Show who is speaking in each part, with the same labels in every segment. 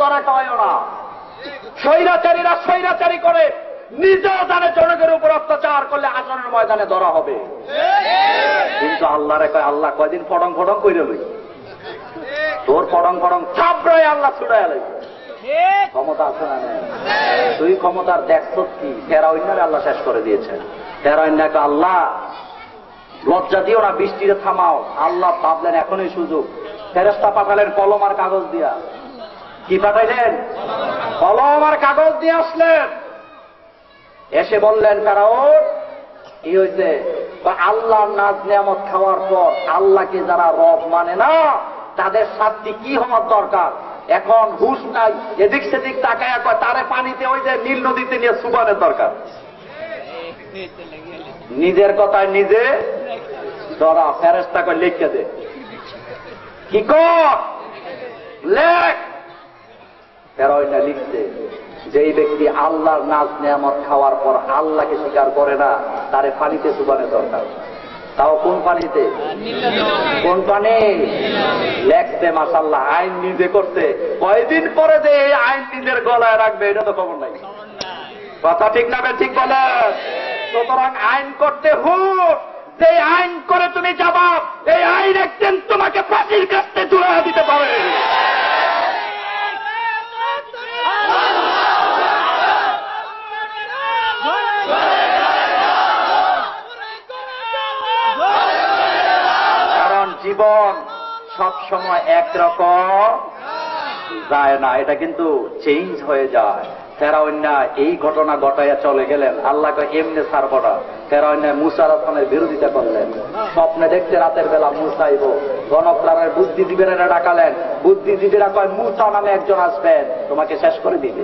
Speaker 1: ধরা খাওয়াইও না। স্বৈরাচারীরা স্বৈরাচারী করে, নিজেও জানে জনগণের উপর অত্যাচার করলে আসনের ময়দানে ধরা হবে। কিন্তু আল্লাহরে কয়, আল্লাহ কয়দিন ফড়ং ফড়ং করে লই, তোর ফড়ং ফড়ং চাপড়ায় আল্লাহ ছুড়াই আলাই। ক্ষমতা আছে না? তুই ক্ষমতার দেখছ কি? ফেরাউন্নারে আল্লাহ শেষ করে দিয়েছেন। ফেরাউন্নাকে আল্লাহ লজ্জা দিও না, বৃষ্টিতে থামাও। আল্লাহ ভাবলেন এখনই সুযোগ, ফেরেশতা পাঠালেন কলম আর কাগজ দিয়া। কি পাঠাইলেন? কলম আর কাগজ দিয়ে আসলেন। এসে বললেন, ফেরাউন কি হয়েছে? আল্লাহর নাজ নিয়ামত খাওয়ার পর আল্লাহকে যারা রব মানে না, তাদের শাস্তি কি হওয়ার দরকার? এখন হুশ নাই, এদিক সেদিক তাকায় কয় তারে পানিতে ওই যে নীল নদীতে নিয়ে সুবানের দরকার। নিজের কথায় নিজে ধরা। ফেরেশতা কয় লিখে দে। কি কর? লেখ। ফেরাউন লিখছে, যেই ব্যক্তি আল্লাহর নাজ নিয়ামত খাওয়ার পর আল্লাহকে স্বীকার করে না, তারে পানিতে সুবানের দরকার। তাও কোন পানিতে? কোন পানি? লেখতে মাশাআল্লাহ, আইন নিজে করতে। কয়দিন পরে যে এই আইন নিজের গলায় রাখবে এটা তো খবর নাই। কথা ঠিক না? ঠিক বলে। সুতরাং আইন করতে হুট, যে আইন করে তুমি যাবা, এই আইন একদিন তোমাকে ফাঁসির কাছে ঝুলিয়ে দিতে পারে। জীবন সব সময় একরকম যায় না, এটা কিন্তু চেঞ্জ হয়ে যায়। ফেরাউন এই ঘটনা ঘটাইয়া চলে গেলেন, আল্লাহকে এমনি ছাড়ব না। ফেরাউন মুসা আলাইহিস সালামের বিরোধিতা করলেন। স্বপ্নে দেখতে রাতের বেলা মুসা আইব, গণপ্রাণের বুদ্ধিজীবীরা ডাকালেন। বুদ্ধিজীবীরা কয় মুসা নামে একজন আসবেন, তোমাকে শেষ করে দিবে।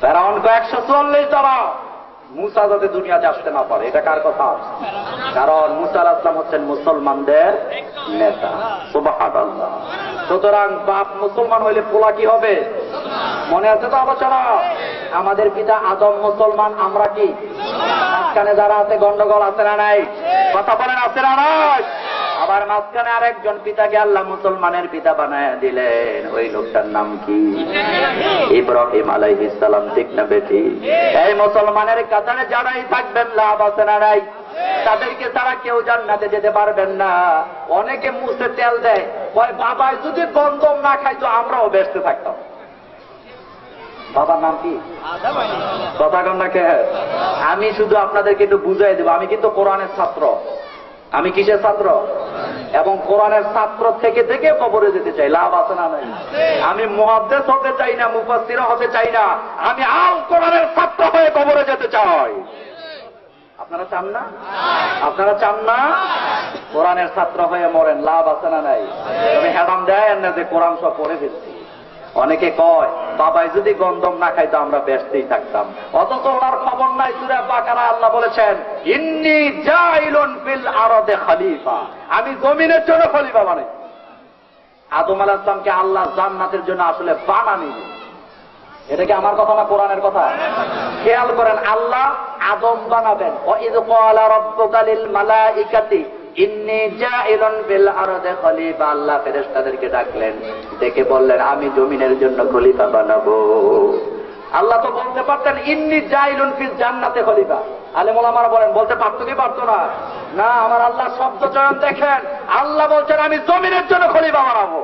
Speaker 1: ফেরাউন কয় 144 তারা মুসা যাতে দুনিয়াতে আসতে না পারে। এটা কার কথা? কারণ মুসা আলাইহিস সালাম হচ্ছেন মুসলমানদের নেতা। সুবহানাল্লাহ। সুতরাং বাপ মুসলমান হইলে পোলা কি হবে? মনে আছে তো আলোচনা? আমাদের পিতা আদম মুসলমান, আমরা কি? মাঝখানে যারা আছে গন্ডগোল আছে না নাই? কথা বলেন, আছে না নাই? আবার মাঝখানে আরেকজন পিতাকে আল্লাহ মুসলমানের পিতা বানায় দিলেন। ওই লোকটার নাম কি? ইব্রাহিম আলাইহিস সালাম। ঠিক না বেটি? এই মুসলমানের কাতারে যারাই থাকবেন লাভ আছে না নাই? তাদেরকে তারা কেউ জান্নাতে যেতে পারবেন না। অনেকে মুখে তেল দেয়, কয় বাবাই যদি গন্ধম না খাইতো আমরাও বেঁচে থাকতাম। বাবার নাম কি? কথা কন না কে? আমি শুধু আপনাদেরকে একটু বুঝাই দেব, আমি কিন্তু কোরআনের ছাত্র। আমি কিসের ছাত্র? এবং কোরআনের ছাত্র থেকে থেকে কবরে যেতে চাই। লাভ আছে না নাই? আমি মুহাদ্দিস হতে চাই না, মুফাসসির হতে চাই না, আমি আল কোরআনের ছাত্র হয়ে কবরে যেতে চাই। আপনারা চান না? আপনারা চান না? কোরআনের ছাত্র হয়ে মরেন, লাভ আছে না নাই? তবে হেডাম দেয় না যে কোরআন সব পড়ে ফেলছি। অনেকে কয় বাবাই যদি গন্ধম না খাইতো আমরা ব্যস্তেই থাকতাম। অথচ ওনার খবর নাই সূরা বাকারা আল্লাহ বলেছেন, ইন্নী জাইলুন ফিল আরদে খলিফা, আমি জমিনের জন্য খলিফা বানাই। আদম আলাইহিস সালামকে আল্লাহ জান্নাতের জন্য আসলে বানানি। এটা কি আমার কথা না কোরআনের কথা? খেয়াল করেন, আল্লাহ আদম বানাবেন। ওয়াইয ক্বালা রাব্বুকা লিল মালাইকাতি ইন্নী জাইলুন ফিল আরদে খলিফা। আল্লাহ ফেরেশতাদেরকে ডাকলেন, ডেকে বললেন আমি জমিনের জন্য খলিফা বানাবো। আল্লাহ তো বলতে পারতেন ইন্নী জাইলুন ফিল জান্নাতে খলিফা। আলেম ওলামারা বলেন বলতে পারতো কি পারতো না? না, আমার আল্লাহ শব্দ চয়ন দেখেন, আল্লাহ বলছেন আমি জমিনের জন্য খলিফা বানাবো।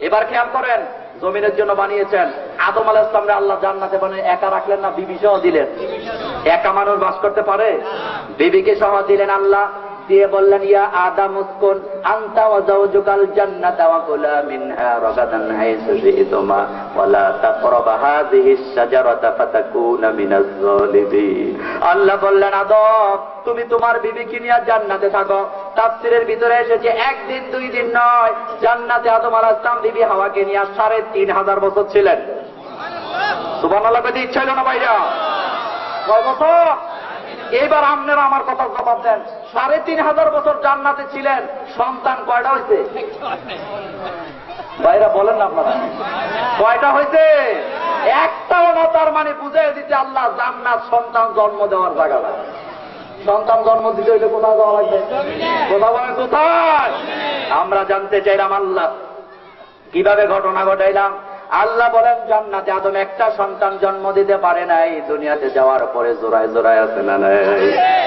Speaker 1: এবার খেয়াল করেন, জমিনের জন্য বানিয়েছেন। আদম আলাইহিস সালামকে আল্লাহ জান্নাতে বানিয়ে একা রাখলেন না বিবি সহ দিলেন? একা মানুষ বাস করতে পারে? বিবিকে সহ দিলেন আল্লাহ, দিয়ে বললেন ইয়া আদম উসকুন আনতা ওয়া যাওজুকাল জান্নাতা ওয়া কুলা মিনহা রাগাদান হাইসু শি'তুমা ওয়া লা তাকরাবা হাযিহিস শাজারাতা ফাতাকুনা মিনাজ যালিমিন। আল্লাহ বললেন আদম তুমি তোমার বিবিকে নিয়ে জান্নাতে থাকো। তাফসীরের ভিতরে এসেছে একদিন দুই দিন নয়, জান্নাতে আদম আলাইহিস সালাম বিবি হাওয়াকে নিয়ে 3500 বছর ছিলেন। সুবহানাল্লাহ। কত ইচ্ছা হলো না ভাইরা? কয় বছর? এইবার আপনারা আমার কথা জবাব দেন, 3500 বছর জান্নাতে ছিলেন, সন্তান কয়টা হয়েছে? ভাইরা বলেন না আপনারা, কয়টা হয়েছে? একটাও না। তার মানে বুঝাই দিতে আল্লাহ জান্নাত সন্তান জন্ম দেওয়ার জায়গা না। সন্তান জন্ম দিতে হইলে কোথায় যাওয়া লাগবে? কোথাও বলেন কোথায়? আমরা জানতে চাইলাম আল্লাহ কিভাবে ঘটনা ঘটাইলাম? আল্লাহ বলেন জান্নাতে আদম একটা সন্তান জন্ম দিতে পারে নাই, দুনিয়াতে যাওয়ার পরে জোড়ায় জোড়ায় আছে না নাই?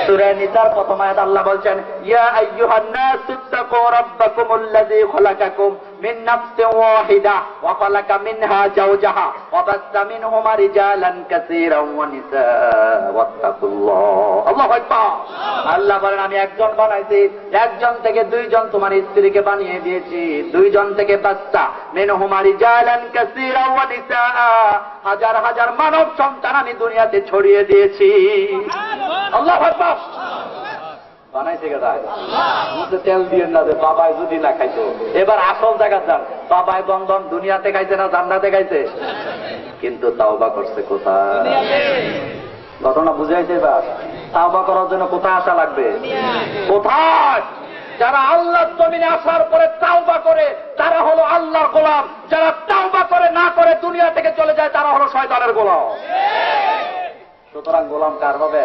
Speaker 1: সূরা নিসার প্রথম আয়াত আল্লাহ বলছেন, ইয়া আইয়ুহান নাসু তাকু রাব্বাকুমুল্লাযী খালাকাকুম মিন নাফসিন ওয়াহিদা ওয়া খালাকা মিনহা যাওজাহা ওয়া বাসসা মিনহুমা রিজালান কাসীরান ওয়া নিসাআ ওয়াত্তাকুল্লাহ। আল্লাহু আকবার। আল্লাহ বলেন আমি একজন বানাইছি, একজন থেকে দুইজন তোমার স্ত্রীকে বানিয়ে দিয়েছি, দুইজন থেকে বাচ্চা মিনহুমা রিজালান কাসীরান ওয়া নিসাআ, হাজার হাজার মানব সন্তান আমি দুনিয়াতে ছড়িয়ে দিয়েছি। আল্লাহু আকবার। বানাইছে কে তাই? মুখে তেল দিয়ে না, বাবাই যদি না খাইতো। এবার আসল জায়গা যান, বাবাই বন্ধন দুনিয়াতে খাইছে না জান্নাতে খাইছে? কিন্তু তাওবা করছে কোথায়? ঘটনা বুঝাইছে? এবার তাওবা করার জন্য কোথায় আসা লাগবে? কোথায়? যারা আল্লাহর জমিনে আসার পরে তাওবা করে তারা হলো আল্লাহর গোলাম, যারা তাওবা করে না করে দুনিয়া থেকে চলে যায় তারা হলো শয়তানের গোলাম। সুতরাং গোলাম কার হবে?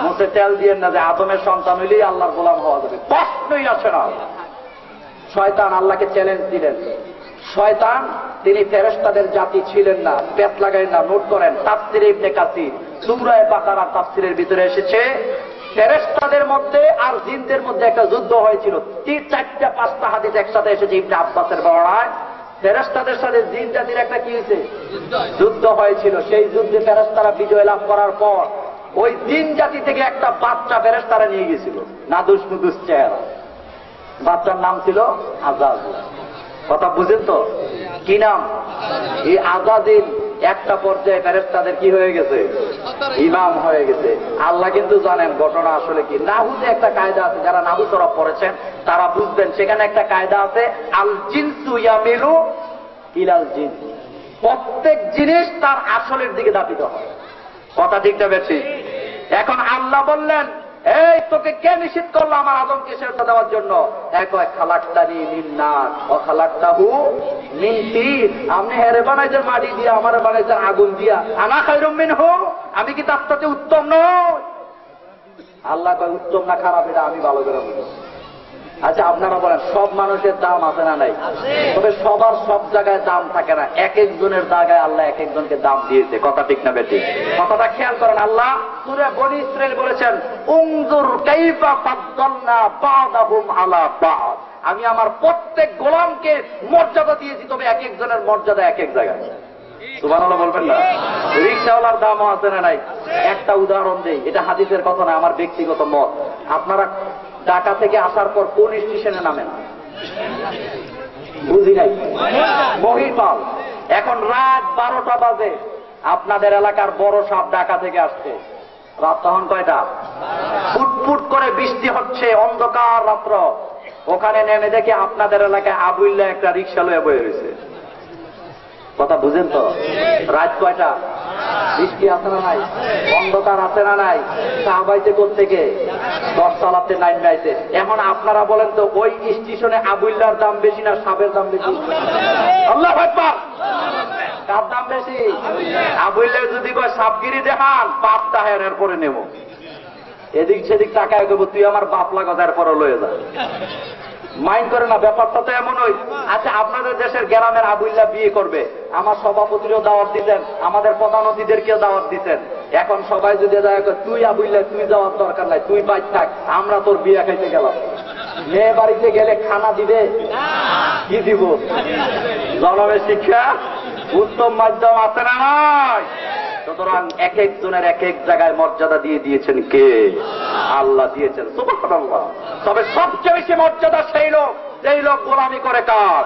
Speaker 1: মুখে তেল দিয়ে না যে আদমের সন্তান হইলেই আল্লাহর গোলাম হওয়া যাবে, প্রশ্নই আছে না। শয়তান আল্লাহকে চ্যালেঞ্জ দিলেন। শয়তান তিনি ফেরেশতাদের জাতি ছিলেন না, পেট লাগাই না। নোট করেন, তাফসীরে ইবনে কাসির সূরা বাকারা তাফসীরের ভিতরে এসেছে ফেরেশতাদের মধ্যে আর জিনদের মধ্যে একটা যুদ্ধ হয়েছিল। 3-4-5টা হাদিস একসাথে এসেছে ইবনে আব্বাসের বর্ণনায়। ফেরেশতাদের সাথে জিন জাতির একটা কি হয়েছে? যুদ্ধ হয়েছিল। সেই যুদ্ধে ফেরেশতারা বিজয় লাভ করার পর ওই জিন জাতি থেকে একটা বাচ্চা ফেরেশতারা নিয়ে গেছিল, নাদুস নুদুস চেহারা। বাচ্চার নাম ছিল আযাজিল। কথা বুঝেন তো? কি নাম? এই আযাজিল একটা পর্যায়ে ফেরেশতাদের কি হয়ে গেছে? ইমাম হয়ে গেছে। আল্লাহ কিন্তু জানেন ঘটনা আসলে কি। নাহুতে একটা কায়দা আছে, যারা নাহু তরফ পড়েছেন তারা বুঝবেন। সেখানে একটা কায়দা আছে, আল জিনসু ইয়ামিলু ইলাল জিনস। প্রত্যেক জিনিস তার আসলের দিকে ধাবিত হয়। কথা ঠিকটা বেশি? এখন আল্লাহ বললেন, এই তোকে কে নিষেধ করলো আমার আদমকে সেজদা দেওয়ার জন্য? এক খালাকতানি মিন নার ওয়া খালাকতাহু মিন তিন। আপনি হেরে বানাইছেন মাটি দিয়া, আমারে বানাইছেন আগুন দিয়া। আনা খায়রুম মিনহু, আমি কি তার থেকে উত্তম নই? আল্লাহ কয় উত্তম না খারাপ এটা আমি ভালো করে বুঝি। আচ্ছা আপনারা বলেন, সব মানুষের দাম আছে না নাই? তবে সবার সব জায়গায় দাম থাকে না। এক একজনের জায়গায় আল্লাহ এক একজনকে দাম দিয়েছে। কথা ঠিক না বেঠিক? কথাটা খেয়াল করেন। আল্লাহ সূরা বনী ইসরাঈল বলেছেন, উনজুর কাইফা ফাদ্দালনা বা'দাহুম আলা বা'দ। আমি আমার প্রত্যেক গোলামকে মর্যাদা দিয়েছি, তবে এক একজনের মর্যাদা এক এক জায়গায়। সুবহানাল্লাহ বলবেন না? রিকশাওয়ালার দামও আছে না নাই? একটা উদাহরণ দেই, এটা হাদিসের কথা না, আমার ব্যক্তিগত মত। আপনারা ঢাকা থেকে আসার পর কোন স্টেশনে নামেন? বুঝি নাই। মহিপাল। এখন রাত 12টা বাজে। আপনাদের এলাকার বড় সাপ ঢাকা থেকে আসছে। রাত তখন কয়টা? ফুটফুট করে বৃষ্টি হচ্ছে, অন্ধকার রাত্র। ওখানে নেমে দেখে আপনাদের এলাকায় আবুল্লাহ একটা রিক্সা লয়ে বয়ে রয়েছে। কথা বুঝেন তো? রাত কয়টা? বৃষ্টি আছে না নাই? অন্ধকার আছে না নাই? সাহাবাইতে কোত্থেকে? 10 তলাতে নাইমে আইছে। এখন আপনারা বলেন তো, ওই স্টেশনে আবুল্লাহর দাম বেশি না সাপের দাম বেশি? আল্লাহু আকবার। কার দাম বেশি? আবুল্লাহ যদি কয় সাপগিরি দেখান, বাপটা হের পরে নেব। এদিক সেদিক টাকায় দেবো, তুই আমার বাপ লাগা এরপরে লয়ে যা। মাইন্ড করে না, ব্যাপারটা তো এমন হই। আচ্ছা আপনাদের দেশের গ্রামের আবুল্লাহ বিয়ে করবে, আমার সভাপতিরও দাওয়াত দিতেন, আমাদের প্রধান অতিথিদেরকেও দাওয়াত দিতেন। এখন সবাই যদি তুই আবুল্লাহ তুই যাওয়ার দরকার নাই, তুই বাইর থাক, আমরা তোর বিয়ে খাইতে গেলাম। মেয়ে বাড়িতে গেলে খানা দিবে? কি দিব? জনমের শিক্ষা উত্তম মাধ্যম আছে না নাই? সুতরাং এক একজনের এক এক জায়গায় মর্যাদা দিয়ে দিয়েছেন কে? আল্লাহ দিয়েছেন। সুবহানাল্লাহ। তবে সবচেয়ে বেশি মর্যাদা সেই লোক যেই লোক গোলামি করে কার?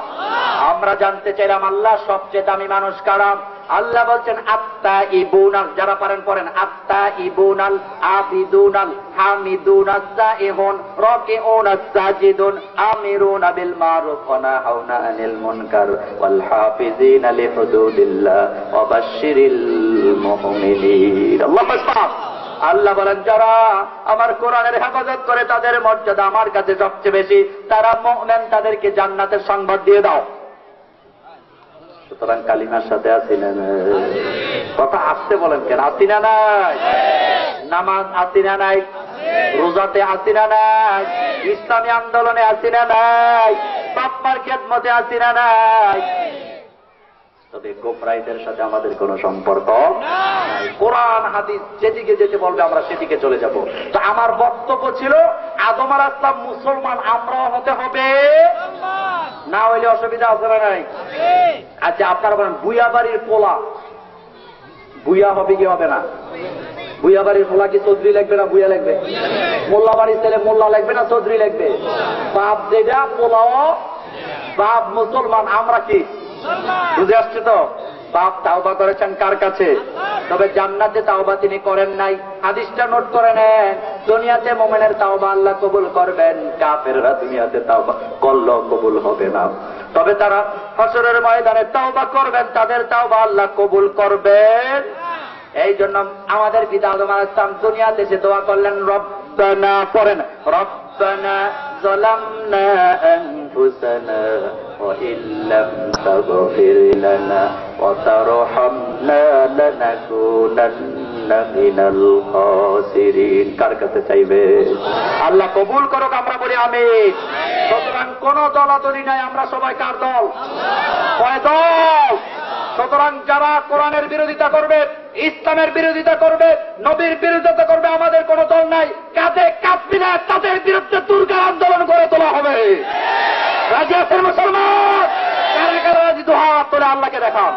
Speaker 1: আমরা জানতে চাইলাম আল্লাহ সবচেয়ে দামি মানুষ কারা? আল্লাহ বলছেন আত্তাইবুনাল, যারা পারেন পড়েন, আত্তাইবুনাল আবিদুনাল হামিদুনাস সাইহুন রাকিউনাস সাজিদুন আমিরুনা বিল মারুফ ওয়া নাহাউনা আনিল মুনকার ওয়াল হাফিজিনা লিহুদুদিল্লাহ ওয়া বাশশিরিল মুমিনিন। আল্লাহু আকবার। আল্লাহ বলেন, যারা আমার কোরআনের হেফাজত করে তাদের মর্যাদা আমার কাছে সবচেয়ে বেশি। তারা মুমিন, তাদেরকে জান্নাতের সংবাদ দিয়ে দাও। সুতরাং কালিমার সাথে আছি না নাই? কথা আসতে বলেন কেন? আছি না নাই? নামাজ আছি না নাই? রোজাতে আসি না নাই, ইসলামী আন্দোলনে আসি না নাই, বাপ্পার খেদমতে আসি না নাই। তবে গোপরাইদের সাথে আমাদের কোনো সম্পর্ক নাই। কোরআন হাদিস যেদিকে যেতে বলবে আমরা সেদিকে চলে যাব। তো আমার বক্তব্য ছিল আদম আলাইহিস সালাম মুসলমান আমরাও হতে হবে, না হইলে অসুবিধা আছে না নাই? আচ্ছা আপনারা বলেন বুয়া বাড়ির পোলা বুয়া হবে কি হবে না? বুয়া বাড়ির পোলা কি চৌধুরী লাগবে না বুয়া লাগবে? মোল্লা বাড়ির ছেলে মোল্লা লাগবে না চৌধুরী লাগবে? বাপ যেটা পোলাও বাপ মুসলমান, আমরা কি বুঝে আসছে তো? বাপ তাওবা করেছেন কার কাছে? তবে জান্নাতে তাওবা তিনি করেন নাই। হাদিসটা নোট করে নেন, দুনিয়াতে মুমিনের তাওবা আল্লাহ কবুল করবেন, কাফেররা দুনিয়াতে তাওবা করলেও কবুল হবে না। তবে তারা হাসরের ময়দানে তাওবা করবেন, তাদের তাওবা আল্লাহ কবুল করবেন। এই জন্য আমাদের পিতা আদম আলাইহিস সালাম দুনিয়াতে এসে দোয়া করলেন, রব্বানা পড়েন, রব্বানা যালামনা আনফুসানা ওয়া ইল্লাম তাগফির লানা ওয়া তারহামনা লানাকুনান্না মিনাল খাসিরিন। কার কাছে চাইবে? আল্লাহ কবুল করুক, আমরা বলি আমিন। সুতরাং কোন দলাদলি নাই, আমরা সবাই কার দল? কয় দল? সুতরাং যারা কোরআনের বিরোধিতা করবে, ইসলামের বিরোধিতা করবে, নবীর বিরোধিতা করবে, আমাদের কোন দল নাই। কাঁধে কাঁধ মিলে তাদের বিরুদ্ধে দুর্গার আন্দোলন গড়ে তোলা হবে। রাজি আছেন মুসলমান? কারা কারা রাজি? দুহাত তুলে আল্লাহকে দেখান।